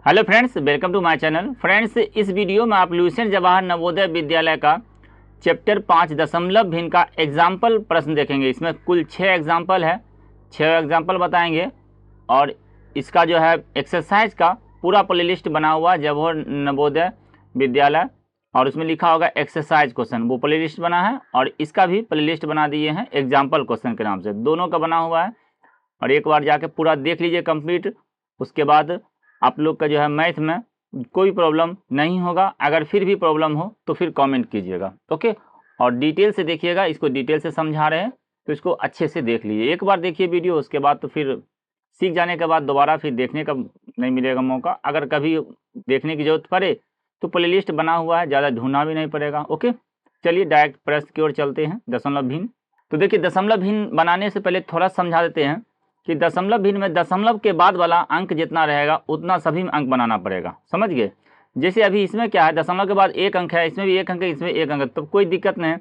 Hello friends, welcome to my channel. Friends, इस video में आप लुसेंट जवाहर नवोदय विद्यालय का चैप्टर 5 दशमलव भिन्न का एग्जाम्पल प्रश्न देखेंगे। इसमें कुल 6 एग्जाम्पल है, 6 एग्जाम्पल बताएंगे और इसका जो है एक्सरसाइज का पूरा प्लेलिस्ट बना हुआ है जवाहर नवोदय विद्यालय, और उसमें लिखा होगा एक्सरसाइज क्वेश्चन, वो प्लेलिस्ट बना है। और इसका भी प्लेलिस्ट बना दिए हैं एग्जाम्पल क्वेश्चन के नाम से, दोनों का बना हुआ है। और एक बार जाके पूरा देख लीजिए कंप्लीट, उसके बाद आप लोग का जो है मैथ में कोई प्रॉब्लम नहीं होगा। अगर फिर भी प्रॉब्लम हो तो फिर कमेंट कीजिएगा, ओके। और डिटेल से देखिएगा, इसको डिटेल से समझा रहे हैं तो इसको अच्छे से देख लीजिए। एक बार देखिए वीडियो, उसके बाद तो फिर सीख जाने के बाद दोबारा फिर देखने का नहीं मिलेगा मौका। अगर कभी देखने की जरूरत पड़े तो प्लेलिस्ट बना हुआ है, ज़्यादा ढूंढना भी नहीं पड़ेगा, ओके। चलिए डायरेक्ट प्रश्न की ओर चलते हैं, दशमलव भिन्न। तो देखिए, दशमलव भिन्न बनाने से पहले थोड़ा समझा देते हैं कि दशमलव भिन्न में दशमलव के बाद वाला अंक जितना रहेगा उतना सभी में अंक बनाना पड़ेगा, समझ गए। जैसे अभी इसमें क्या है, दशमलव के बाद एक अंक है, इसमें भी एक अंक है, इसमें एक अंक है, तो कोई दिक्कत नहीं,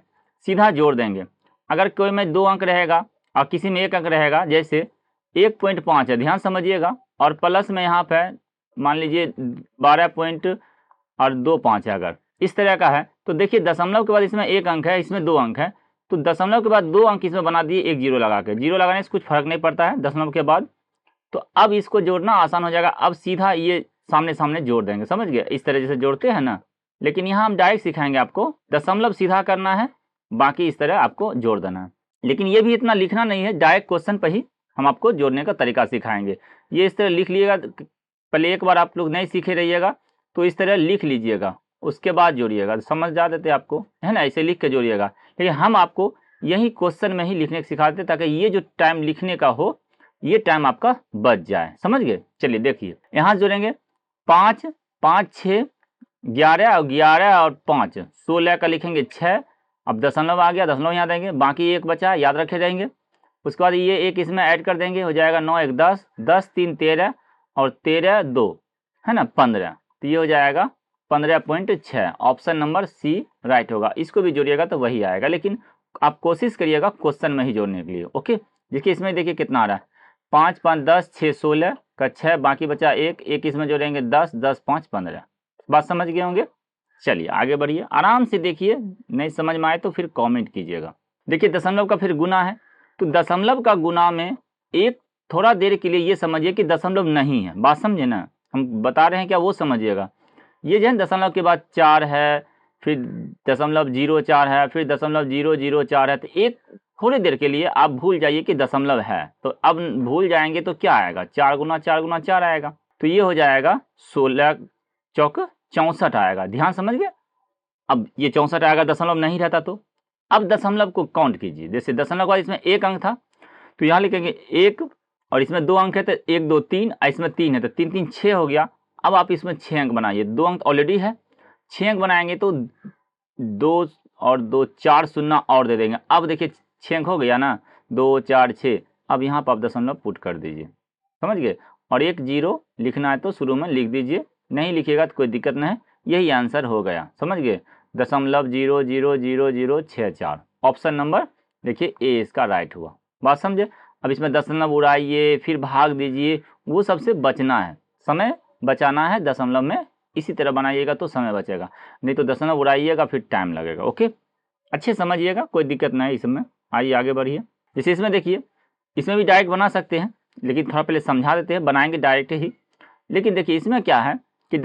सीधा जोड़ देंगे। अगर कोई में 2 अंक रहेगा और किसी में 1 अंक रहेगा, जैसे 1.5 है, ध्यान समझिएगा, और प्लस में यहाँ पे मान लीजिए 12.25 है, अगर इस तरह का है तो देखिए दशमलव के बाद इसमें 1 अंक है, इसमें 2 अंक है, तो दशमलव के बाद 2 अंक इसमें बना दिए, एक जीरो लगा के। जीरो लगाने से कुछ फर्क नहीं पड़ता है दशमलव के बाद। तो अब इसको जोड़ना आसान हो जाएगा। अब सीधा ये सामने सामने जोड़ देंगे, समझ गए, इस तरह जैसे जोड़ते हैं ना। लेकिन यहाँ हम डायरेक्ट सिखाएंगे आपको, दशमलव सीधा करना है, बाकी इस तरह आपको जोड़ देना है। लेकिन ये भी इतना लिखना नहीं है, डायरेक्ट क्वेश्चन पर ही हम आपको जोड़ने का तरीका सिखाएंगे। ये इस तरह लिख लीजिएगा, पहले एक बार आप लोग नहीं सीखे रहिएगा तो इस तरह लिख लीजिएगा, उसके बाद जोड़िएगा, समझ जा देते आपको, है ना। ऐसे लिख के जोड़िएगा। लेकिन हम आपको यही क्वेश्चन में ही लिखने सिखाते ताकि ये जो टाइम लिखने का हो ये टाइम आपका बच जाए, समझ गए। चलिए देखिए, यहाँ जोड़ेंगे 5 5 6 11 और 11 और 5 16 का लिखेंगे 6। अब दशमलव आ गया, दशमलव यहाँ देंगे, बाकी एक बचा, याद रखे रहेंगे। उसके बाद ये एक इसमें ऐड कर देंगे, हो जाएगा 9 1 10 10 3 13 और 13 2 है ना 15। तो ये हो जाएगा 15.6। ऑप्शन नंबर सी राइट होगा। इसको भी जोड़िएगा तो वही आएगा, लेकिन आप कोशिश करिएगा क्वेश्चन में ही जोड़ने के लिए, ओके। देखिए इसमें देखिए कितना आ रहा है, 5 5 10 6 16 का 6, बाकी बचा एक, एक इसमें जोड़ेंगे 10 10 5 15। बात समझ गए होंगे। चलिए आगे बढ़िए, आराम से देखिए, नहीं समझ में आए तो फिर कमेंट कीजिएगा। देखिए दशमलव का फिर गुना है, तो दशमलव का गुना में एक थोड़ा देर के लिए ये समझिए कि दशमलव नहीं है, बात समझे ना, हम बता रहे हैं क्या वो समझिएगा। ये जो है दशमलव के बाद 4 है, फिर 0.04 है, फिर 0.004 है, तो एक थोड़ी देर के लिए आप भूल जाइए कि दशमलव है। तो अब भूल जाएंगे तो क्या आएगा, 4 गुना 4 गुना 4 आएगा, तो ये हो जाएगा 16 चौक 64 आएगा। ध्यान समझ गए। अब ये 64 आएगा, दशमलव नहीं रहता तो। अब दशमलव को काउंट कीजिए, जैसे दशमलव का इसमें 1 अंक था तो यहाँ लिखेंगे 1, और इसमें 2 अंक है तो 1 2 3, इसमें 3 है तो 3 3 6 हो गया। अब आप इसमें 6 अंक बनाइए, 2 अंक ऑलरेडी है, 6 अंक बनाएंगे तो 2 और 2 4 शून्य और दे देंगे। अब देखिए 6 अंक हो गया ना, 2 4 6। अब यहाँ पर आप दशमलव पुट कर दीजिए, समझ गए। और एक जीरो लिखना है तो शुरू में लिख दीजिए, नहीं लिखिएगा तो कोई दिक्कत नहीं, यही आंसर हो गया, समझ गए। 0.000064 ऑप्शन नंबर देखिए ए इसका राइट हुआ, बात समझे। अब इसमें दशमलव उड़ाइए, फिर भाग दीजिए, वो सबसे बचना है, समय बचाना है दशमलव में, इसी तरह बनाइएगा तो समय बचेगा, नहीं तो दशमलव उड़ाइएगा फिर टाइम लगेगा, ओके। अच्छे समझिएगा, कोई दिक्कत नहीं इसमें। आइए आगे बढ़िए। जैसे इसमें देखिए, इसमें भी डायरेक्ट बना सकते हैं, लेकिन थोड़ा पहले समझा देते हैं, बनाएंगे डायरेक्ट ही। लेकिन देखिए इसमें क्या है कि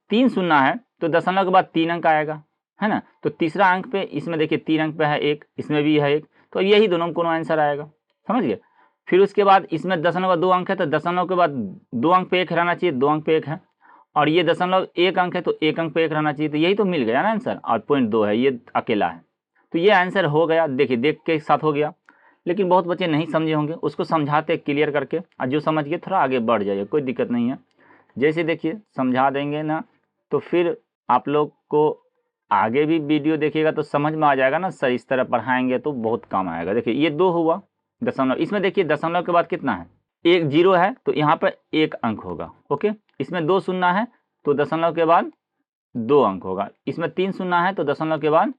3 शून्य है तो दशमलव के बाद 3 अंक आएगा, है ना। तो तीसरा अंक पे इसमें देखिए 3 अंक पे है 1, इसमें भी है 1, तो यही दोनों में कोनो आंसर आएगा, समझ गए। फिर उसके बाद इसमें दशमलव का 2 अंक है तो दशमलव के बाद 2 अंक पे 1 रहना चाहिए, 2 अंक पे 1 है। और ये दशमलव 1 अंक है तो 1 अंक पे 1 रहना चाहिए, तो यही तो मिल गया ना आंसर। और 0.2 है, ये अकेला है, तो ये आंसर हो गया। देखिए देख के साथ हो गया, लेकिन बहुत बच्चे नहीं समझे होंगे, उसको समझाते क्लियर करके, और जो समझ गए थोड़ा आगे बढ़ जाइए, कोई दिक्कत नहीं है। जैसे देखिए समझा देंगे ना तो फिर आप लोग को आगे भी वीडियो देखिएगा तो समझ में आ जाएगा ना सर, इस तरह पढ़ाएंगे तो बहुत काम आएगा। देखिए ये 2 हुआ दशमलव, इसमें देखिए दशमलव के बाद कितना है, 1 0 है तो यहाँ पर 1 अंक होगा, ओके। इसमें 2 शून्य है तो दशमलव के बाद 2 अंक होगा, इसमें 3 शून्य है तो दशमलव के बाद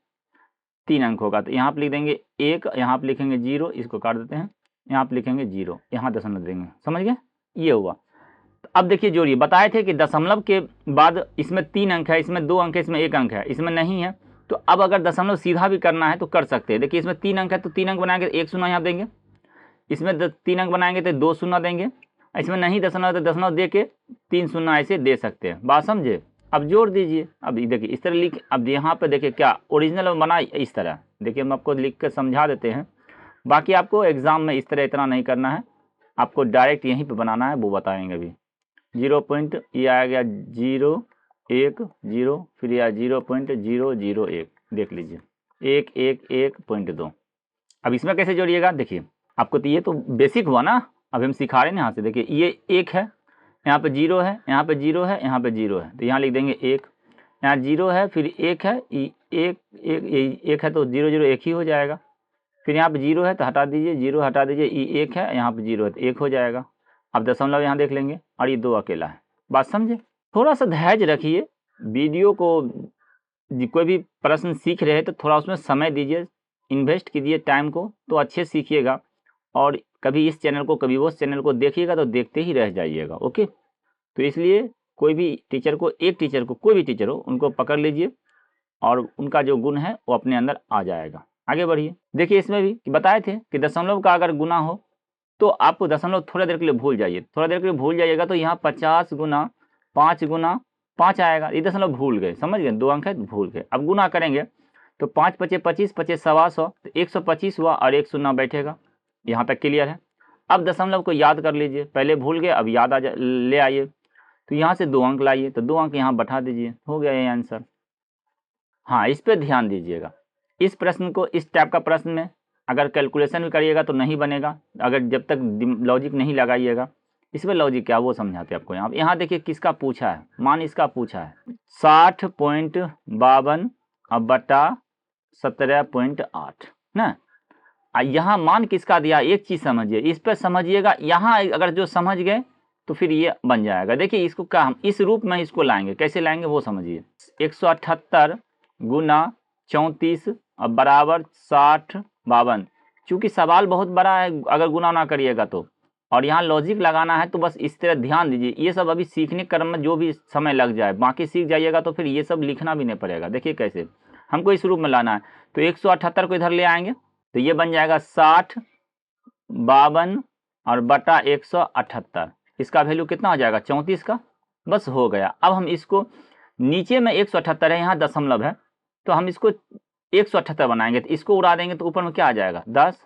3 अंक होगा। तो यहाँ पर लिख देंगे 1, यहाँ पर लिखेंगे 0, इसको काट देते हैं, यहाँ पर लिखेंगे 0, यहाँ दशमलव देंगे, समझ गए। ये हुआ। तो अब देखिए जोड़िए, बताए थे कि दशमलव के बाद इसमें 3 अंक है, इसमें 2 अंक है, इसमें 1 अंक है, इसमें नहीं है। तो अब अगर दशमलव सीधा भी करना है तो कर सकते हैं। देखिए इसमें 3 अंक है तो 3 अंक बनाएंगे तो 1 शून्य यहाँ देंगे, इसमें 3 अंक बनाएंगे तो 2 शून्य देंगे, इसमें नहीं दशमलव तो दशमलव दे के 3 शून्य ऐसे दे सकते हैं। बात समझे? अब जोड़ दीजिए। अब देखिए इस तरह लिख, अब यहाँ पे देखिए क्या ओरिजिनल में बना इस तरह। देखिए हम आपको लिख कर समझा देते हैं, बाकी आपको एग्जाम में इस तरह इतना नहीं करना है, आपको डायरेक्ट यहीं पे बनाना है, वो बताएंगे अभी। 0 पॉइंट ये आ गया 0 1 0, फिर यह 0.001, देख लीजिए 1 1 1.2। अब इसमें कैसे जोड़िएगा? देखिए आपको तो ये तो बेसिक हुआ ना, अब हम सिखा रहे हैं यहाँ से। देखिए ये 1 है, यहाँ पे 0 है, यहाँ पे 0 है, यहाँ पे 0 है, तो यहाँ लिख देंगे 1, यहाँ 0 है, फिर 1 है, 1 है तो 0 0 1 ही हो जाएगा, फिर यहाँ पे 0 है तो हटा दीजिए, 0 हटा दीजिए, 1 है, यहाँ पे 0 है तो 1 हो जाएगा। अब दशमलव यहाँ देख लेंगे और ये 2 अकेला है। बात समझे? थोड़ा सा धैर्य रखिए, वीडियो को कोई भी प्रश्न सीख रहे हैं तो थोड़ा उसमें समय दीजिए, इन्वेस्ट कीजिए टाइम को, तो अच्छे सीखिएगा। और कभी इस चैनल को कभी वो चैनल को देखिएगा तो देखते ही रह जाइएगा। ओके, तो इसलिए कोई भी टीचर को, एक टीचर को, कोई भी टीचर हो, उनको पकड़ लीजिए और उनका जो गुण है वो अपने अंदर आ जाएगा। आगे बढ़िए। देखिए इसमें भी बताए थे कि दशमलव का अगर गुना हो तो आपको दशमलव थोड़ा देर के लिए भूल जाइए, थोड़ा देर के लिए भूल जाइएगा तो यहाँ 50 गुना 5 गुना 5 आएगा। ये दशमलव भूल गए, समझ गए, 2 अंक है तो भूल गए। अब गुना करेंगे तो 5 पचे 25, 25 सवा 100, तो 125 हुआ और 1 शून्य बैठेगा। यहाँ तक क्लियर है। अब दशमलव को याद कर लीजिए, पहले भूल गए अब याद ले आइए, तो यहाँ से 2 अंक लाइए, तो 2 अंक यहाँ बैठा दीजिए, हो गया ये आंसर। हाँ, इस पर ध्यान दीजिएगा। इस प्रश्न को, इस टाइप का प्रश्न में अगर कैलकुलेशन भी करिएगा तो नहीं बनेगा, अगर जब तक लॉजिक नहीं लगाइएगा। इसमें लॉजिक क्या वो समझाते हैं आपको। यहाँ देखिए किसका पूछा है, मान इसका पूछा है 60.52 बटा 17.8 ना। यहाँ मान किसका दिया, एक चीज समझिए, इस पर समझिएगा। यहाँ अगर जो समझ गए तो फिर ये बन जाएगा। देखिए इसको क्या हम इस रूप में इसको लाएंगे, कैसे लाएंगे वो समझिए। 178 गुना 34 बराबर 60.52। चूंकि सवाल बहुत बड़ा है, अगर गुना ना करिएगा तो, और यहाँ लॉजिक लगाना है, तो बस इस तरह ध्यान दीजिए। ये सब अभी सीखने क्रम में जो भी समय लग जाए, बाकी सीख जाइएगा तो फिर ये सब लिखना भी नहीं पड़ेगा। देखिए कैसे हमको इस रूप में लाना है, तो 178 को इधर ले आएंगे तो ये बन जाएगा 60.52 और बटा 178। इसका वैल्यू कितना हो जाएगा, 34 का, बस हो गया। अब हम इसको नीचे में 178 है, यहाँ दशमलव है, तो हम इसको 178 बनाएंगे, तो इसको उड़ा देंगे तो ऊपर में क्या आ जाएगा 10,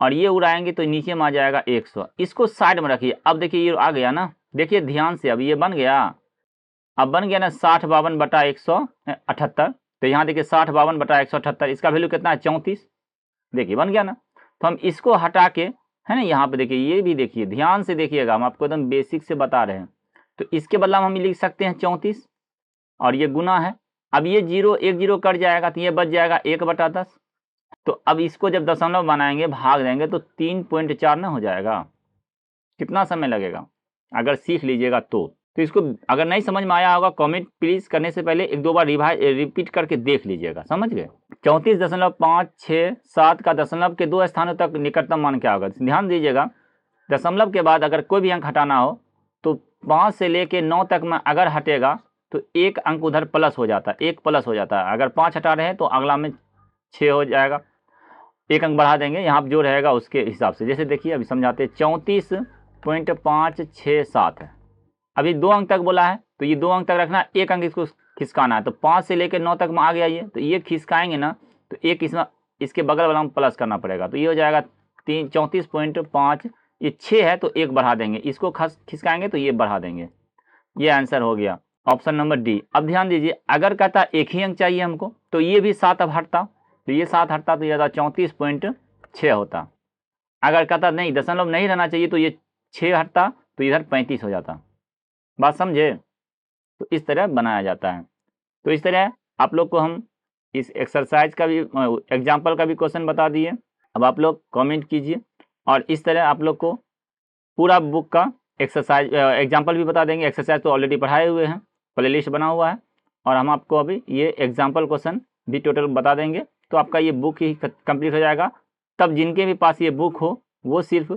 और ये उड़ाएंगे तो नीचे में आ जाएगा 100। इसको साइड में रखिए। अब देखिए ये आ गया ना, देखिए ध्यान से, अब ये बन गया, अब बन गया ना 60.52 बटा 178। तो यहाँ देखिए 60.52 बटा 178, इसका वैल्यू कितना है 34। देखिए बन गया ना। तो हम इसको हटा के, है ना, यहाँ पे देखिए, ये भी देखिए, ध्यान से देखिएगा, हम आपको एकदम बेसिक से बता रहे हैं। तो इसके बदला हम लिख सकते हैं 34, और ये गुना है। अब ये 0 1 0 कट जाएगा तो ये बच जाएगा 1 बटा 10। तो अब इसको जब दशमलव बनाएंगे, भाग देंगे तो 3.4 ना हो जाएगा। कितना समय लगेगा अगर सीख लीजिएगा तो इसको अगर नहीं समझ में आया होगा, कमेंट प्लीज करने से पहले 1-2 बार रिपीट करके देख लीजिएगा। समझ गए? 34.567 का दशमलव के 2 स्थानों तक निकटतम मान क्या होगा? ध्यान दीजिएगा, दशमलव के बाद अगर कोई भी अंक हटाना हो तो 5 से लेके 9 तक में अगर हटेगा तो 1 अंक उधर प्लस हो जाता है, 1 प्लस हो जाता है। अगर 5 हटा रहे हैं तो अगला में 6 हो जाएगा, 1 अंक बढ़ा देंगे यहाँ जो रहेगा उसके हिसाब से। जैसे देखिए अभी समझाते, 34.567 है, अभी 2 अंक तक बोला है तो ये 2 अंक तक रखना, 1 अंक इसको खिसकाना है। तो 5 से लेकर 9 तक में आ गया ये, तो ये खिसकाएंगे ना तो 1 इसमें, इसके बगल वाला में प्लस करना पड़ेगा, तो ये हो जाएगा 34.5। ये 6 है तो 1 बढ़ा देंगे, इसको खिसकाएंगे तो ये बढ़ा देंगे। ये आंसर हो गया ऑप्शन नंबर डी। अब ध्यान दीजिए, अगर कहता 1 ही अंक चाहिए हमको तो ये भी 7 अब हटता, तो ये 7 हटता तो ये 34.6 होता। अगर कहता नहीं दशमलव नहीं रहना चाहिए तो ये 6 हटता तो इधर 35 हो जाता। बात समझे? तो इस तरह बनाया जाता है। तो इस तरह आप लोग को हम इस एक्सरसाइज का भी, एग्जाम्पल का भी क्वेश्चन बता दिए। अब आप लोग कमेंट कीजिए, और इस तरह आप लोग को पूरा बुक का एक्सरसाइज एग्जाम्पल भी बता देंगे। एक्सरसाइज तो ऑलरेडी पढ़ाए हुए हैं, प्ले लिस्ट बना हुआ है, और हम आपको अभी ये एग्जाम्पल क्वेश्चन भी टोटल बता देंगे। तो आपका ये बुक ही कंप्लीट हो जाएगा। तब जिनके भी पास ये बुक हो वो सिर्फ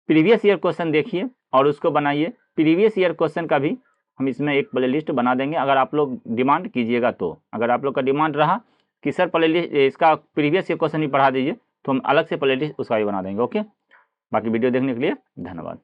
प्रीवियस ईयर क्वेश्चन देखिए और उसको बनाइए, प्रीवियस ईयर क्वेश्चन का भी हम इसमें एक प्लेलिस्ट बना देंगे, अगर आप लोग डिमांड कीजिएगा तो। अगर आप लोग का डिमांड रहा कि सर प्लेलिस्ट इसका प्रीवियस ईयर क्वेश्चन भी पढ़ा दीजिए, तो हम अलग से प्लेलिस्ट उसका भी बना देंगे। ओके, बाकी वीडियो देखने के लिए धन्यवाद।